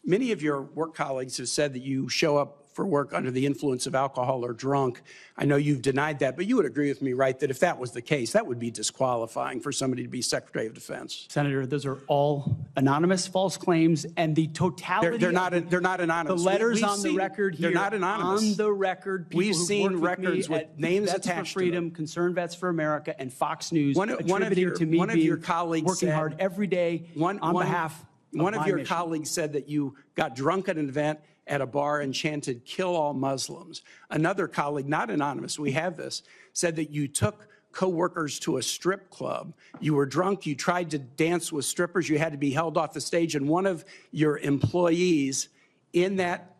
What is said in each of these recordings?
Many of your work colleagues have said that you show up for work under the influence of alcohol or drunk. I know you've denied that, but you would agree with me, right, that if that was the case, that would be disqualifying for somebody to be Secretary of Defense. Senator, those are all anonymous false claims, and the totality they're not anonymous. The letters on the record here. They're not anonymous. On the record, people we've seen records with names Vets attached for Freedom, to them. Concerned Vets for America, and Fox News attributing to me your colleagues working hard every day on behalf of One of your mission. colleagues said that you got drunk at an event at a bar and chanted, "Kill all Muslims." Another colleague, not anonymous, we have this, said that you took co-workers to a strip club. You were drunk, you tried to dance with strippers, you had to be held off the stage, and one of your employees in that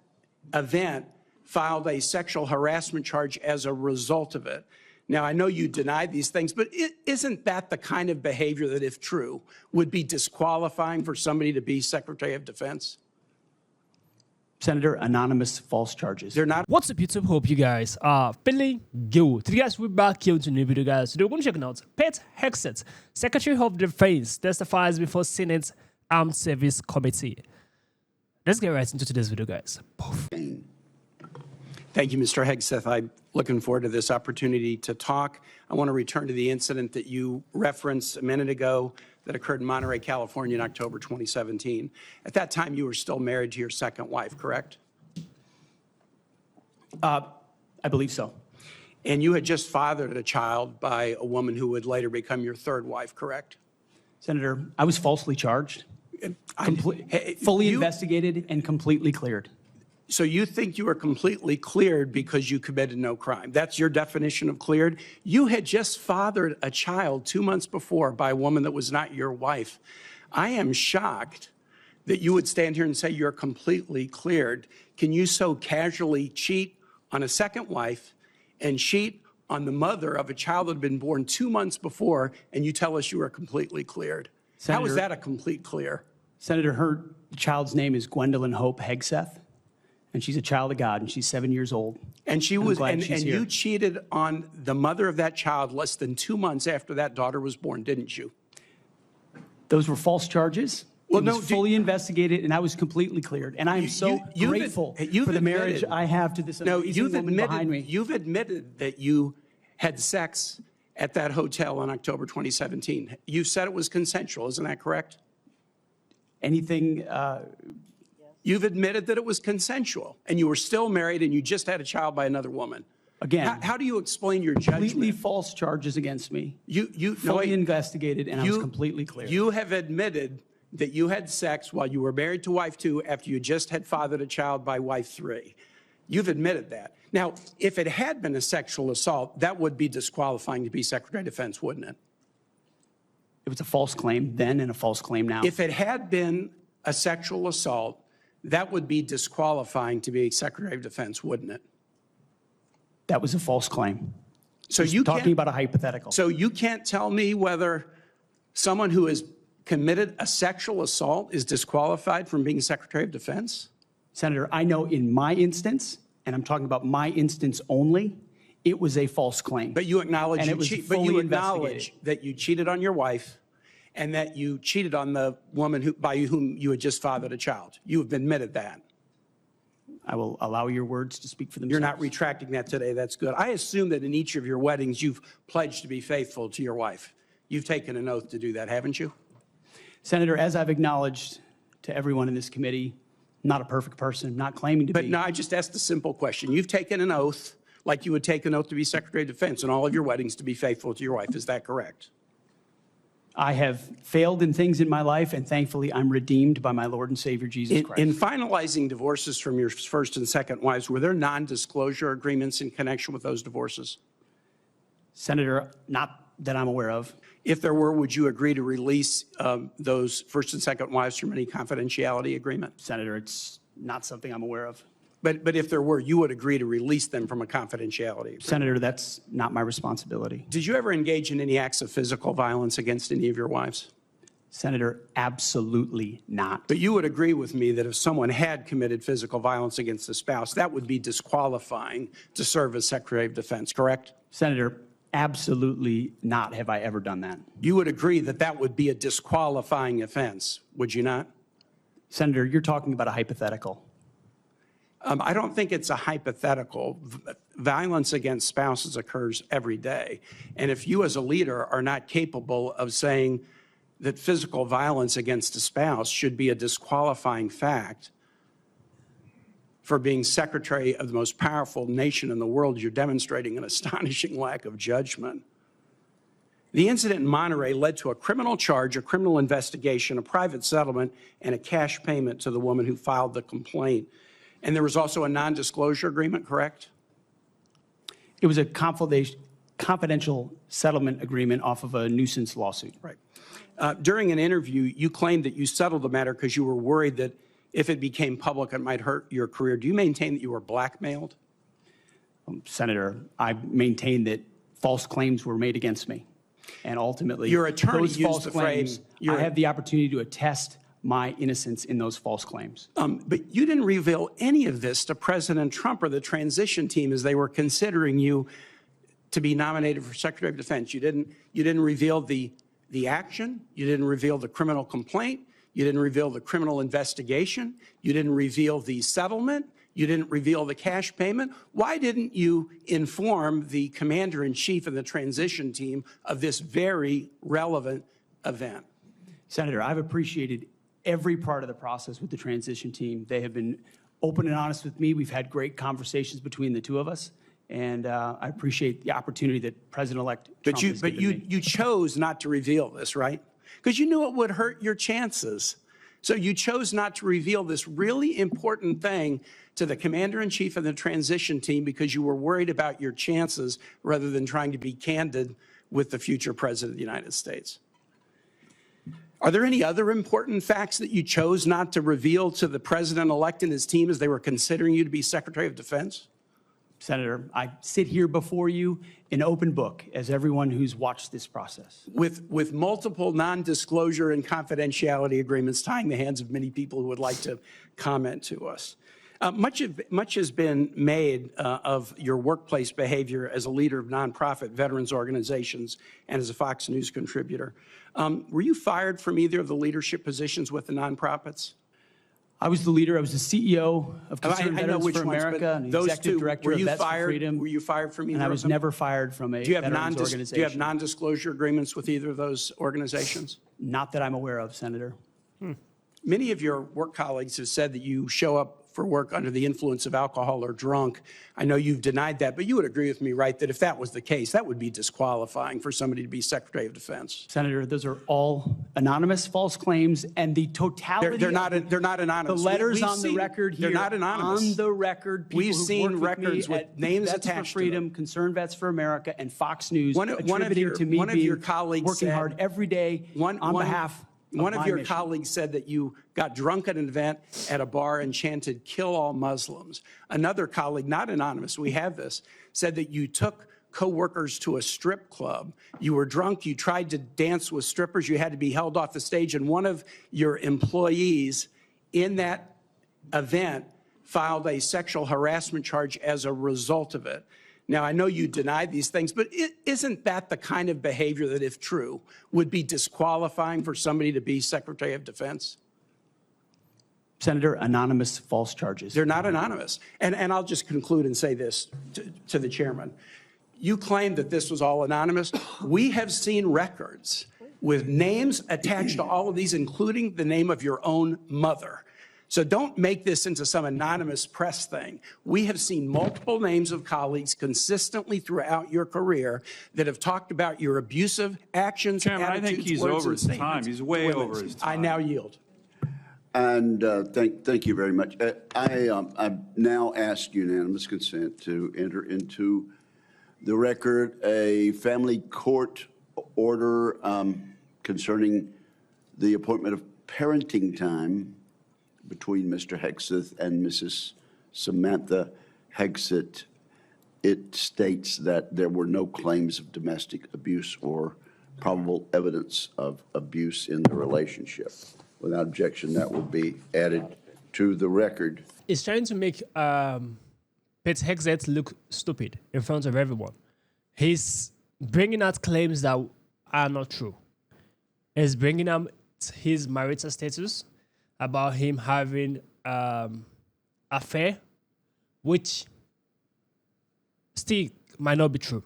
event filed a sexual harassment charge as a result of it. Now, I know you denied these things, but isn't that the kind of behavior that, if true, would be disqualifying for somebody to be Secretary of Defense? Senator, anonymous false charges. They're not. What's up, YouTube? Hope you guys are feeling good. Today, guys, we're back here with a new video, guys. Today, we're going to check out Hegseth, Secretary of Defense, testifies before Senate's Armed Service Committee. Let's get right into today's video, guys. Thank you, Mr. Hegseth. I'm looking forward to this opportunity to talk. I want to return to the incident that you referenced a minute ago that occurred in Monterey, California in October 2017. At that time, you were still married to your second wife, correct? I believe so. And you had just fathered a child by a woman who would later become your third wife, correct? Senator, I was falsely charged, fully investigated, and completely cleared. So you think you were completely cleared because you committed no crime. That's your definition of cleared? You had just fathered a child 2 months before by a woman that was not your wife. I am shocked that you would stand here and say you're completely cleared. Can you so casually cheat on a second wife and cheat on the mother of a child that had been born 2 months before, and you tell us you are completely cleared? Senator, how is that a complete clear? Senator, her child's name is Gwendolyn Hope Hegseth. And she's a child of God, and she's 7 years old. And she was, and you cheated on the mother of that child less than 2 months after that daughter was born, didn't you? Those were false charges. Well, it was fully investigated, and I was completely cleared. And I am so grateful for the marriage I have to this amazing woman behind me. You've admitted that you had sex at that hotel in October 2017. You said it was consensual, isn't that correct? Anything... You've admitted that it was consensual, and you were still married, and you just had a child by another woman. Again, how do you explain your judgment? Completely false charges against me. You fully investigated, and I was completely clear. You have admitted that you had sex while you were married to wife 2 after you just had fathered a child by wife 3. You've admitted that. Now, if it had been a sexual assault, that would be disqualifying to be Secretary of Defense, wouldn't it? It was a false claim then and a false claim now. If it had been a sexual assault, that would be disqualifying to be Secretary of Defense, wouldn't it? That was a false claim. So you're talking about a hypothetical. So you can't tell me whether someone who has committed a sexual assault is disqualified from being Secretary of Defense? Senator, I know in my instance, and I'm talking about my instance only, it was a false claim. But you acknowledge that you cheated on your wife, and that you cheated on the woman by whom you had just fathered a child. You have admitted that. I will allow your words to speak for themselves. You're not retracting that today. That's good. I assume that in each of your weddings, you've pledged to be faithful to your wife. You've taken an oath to do that, haven't you? Senator, as I've acknowledged to everyone in this committee, I'm not a perfect person, not claiming to be. But no, I just asked a simple question. You've taken an oath like you would take an oath to be Secretary of Defense in all of your weddings to be faithful to your wife. Is that correct? I have failed in things in my life, and thankfully I'm redeemed by my Lord and Savior, Jesus Christ. In finalizing divorces from your first and second wives, were there non-disclosure agreements in connection with those divorces? Senator, not that I'm aware of. If there were, would you agree to release those first and second wives from any confidentiality agreement? Senator, it's not something I'm aware of. But if there were, you would agree to release them from a confidentiality agreement? Senator, that's not my responsibility. Did you ever engage in any acts of physical violence against any of your wives? Senator, absolutely not. But you would agree with me that if someone had committed physical violence against a spouse, that would be disqualifying to serve as Secretary of Defense, correct? Senator, absolutely not have I ever done that. You would agree that that would be a disqualifying offense, would you not? Senator, you're talking about a hypothetical. I don't think it's a hypothetical. Violence against spouses occurs every day. And if you as a leader are not capable of saying that physical violence against a spouse should be a disqualifying fact for being secretary of the most powerful nation in the world, you're demonstrating an astonishing lack of judgment. The incident in Monterey led to a criminal charge, a criminal investigation, a private settlement, and a cash payment to the woman who filed the complaint. And there was also a non-disclosure agreement, correct? It was a confidential settlement agreement off of a nuisance lawsuit. Right. During an interview, you claimed that you settled the matter because you were worried that if it became public, it might hurt your career. Do you maintain that you were blackmailed? Senator, I maintain that false claims were made against me. And ultimately, your attorney those used false the claims, phrase, I have the opportunity to attest my innocence in those false claims. But you didn't reveal any of this to President Trump or the transition team as they were considering you to be nominated for Secretary of Defense. You didn't reveal the action. You didn't reveal the criminal complaint. You didn't reveal the criminal investigation. You didn't reveal the settlement. You didn't reveal the cash payment. Why didn't you inform the commander-in-chief and the transition team of this very relevant event? Senator, I've appreciated every part of the process with the transition team. They have been open and honest with me. We've had great conversations between the two of us, and I appreciate the opportunity that President-elect Trump has given me. You chose not to reveal this, right? Because you knew it would hurt your chances. So you chose not to reveal this really important thing to the commander-in-chief and the transition team because you were worried about your chances rather than trying to be candid with the future president of the United States. Are there any other important facts that you chose not to reveal to the president-elect and his team as they were considering you to be Secretary of Defense? Senator, I sit here before you an open book, as everyone who's watched this process. With multiple non-disclosure and confidentiality agreements tying the hands of many people who would like to comment to us. Much has been made of your workplace behavior as a leader of nonprofit veterans organizations and as a Fox News contributor. Were you fired from either of the leadership positions with the nonprofits? I was the leader. I was the CEO of Concerned Veterans for America and the executive director of Vets for Freedom. Were you fired from either and I of was them? never fired from a veterans organization. Do you have non-disclosure agreements with either of those organizations? Not that I'm aware of, Senator. Many of your work colleagues have said that you show up for work under the influence of alcohol or drunk. I know you've denied that, but you would agree with me, right, that if that was the case, that would be disqualifying for somebody to be Secretary of Defense. Senator, those are all anonymous false claims, and the totality they're not anonymous. The letters on the record here. They're not anonymous. On the record, people we've seen records with names Vets attached for Freedom, to them. Concerned Vets for America, and Fox News One of your colleagues working said, hard every day on behalf of One of your mission. colleagues said that you got drunk at an event at a bar and chanted, "Kill all Muslims." Another colleague, not anonymous, we have this, said that you took coworkers to a strip club. You were drunk, you tried to dance with strippers, you had to be held off the stage, and one of your employees in that event filed a sexual harassment charge as a result of it. Now, I know you denied these things, but isn't that the kind of behavior that, if true, would be disqualifying for somebody to be Secretary of Defense? Senator, anonymous false charges. They're not anonymous. And I'll just conclude and say this to the chairman. You claim that this was all anonymous. We have seen records with names attached to all of these, including the name of your own mother. So don't make this into some anonymous press thing. We have seen multiple names of colleagues consistently throughout your career that have talked about your abusive actions, Chairman, attitudes, I think he's words, over and his time. statements He's way to women. over his time. I now yield. And thank you very much. I now ask unanimous consent to enter into the record a family court order concerning the appointment of parenting time between Mr. Hegseth and Mrs. Samantha Hegseth. It states that there were no claims of domestic abuse or probable evidence of abuse in the relationship. Without objection, that will be added to the record. It's trying to make Pete Hegseth look stupid in front of everyone. He's bringing out claims that are not true. He's bringing up his marital status, about him having affair, which still might not be true.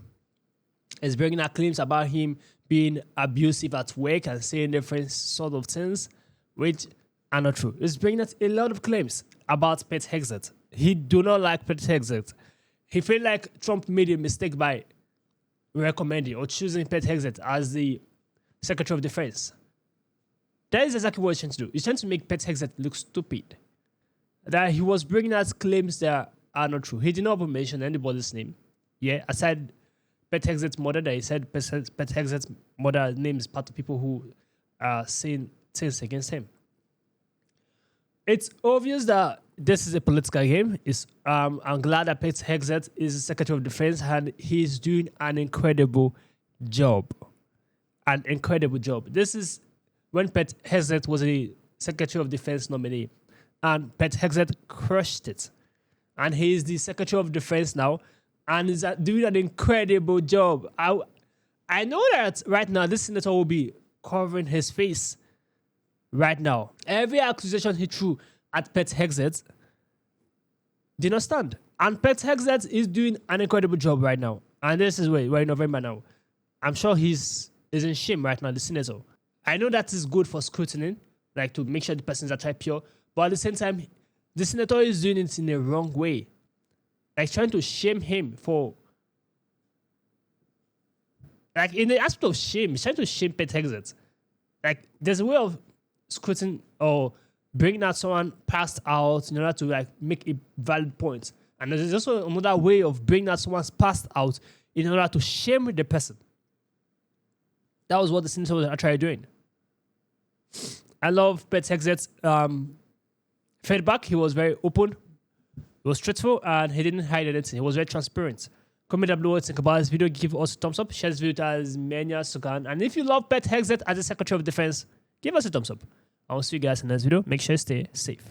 It's bringing out claims about him being abusive at work and saying different sort of things, which are not true. It's bringing out a lot of claims about Pete Hegseth. He do not like Pete Hegseth. He feel like Trump made a mistake by recommending or choosing Pete Hegseth as the Secretary of Defense. That is exactly what he's trying to do. He's trying to make Pete Hegseth look stupid. That he was bringing out claims that are not true. He did not even mention anybody's name. Yeah, aside Pete Hegseth's mother, that he said Pete Hegseth's mother name is part of people who are saying things against him. It's obvious that this is a political game. I'm glad that Pete Hegseth is the Secretary of Defense and he's doing an incredible job. An incredible job. This is when Pete Hegseth was a Secretary of Defense nominee, and Pete Hegseth crushed it. And he is the Secretary of Defense now, and is doing an incredible job. I know that right now this senator will be covering his face right now. Every accusation he threw at Pete Hegseth did not stand. And Pete Hegseth is doing an incredible job right now. And this is we're in November now. I'm sure he's in shame right now, the senator. I know that is good for scrutiny, like to make sure the persons are tried pure, but at the same time, the senator is doing it in the wrong way. Like trying to shame him for, like in the aspect of shame, he's trying to shame Pete Hegseth. Like there's a way of scrutiny or bringing out someone passed out in order to like make a valid point. And there's also another way of bringing out someone's passed out in order to shame the person. That was what the senator was actually doing. I love Pete Hegseth's feedback. He was very open, he was truthful, and he didn't hide anything. He was very transparent. Comment down below what you think about this video. Give us a thumbs up. Share this video to as many as you can. And if you love Pete Hegseth as the Secretary of Defense, give us a thumbs up. I will see you guys in the next video. Make sure you stay safe.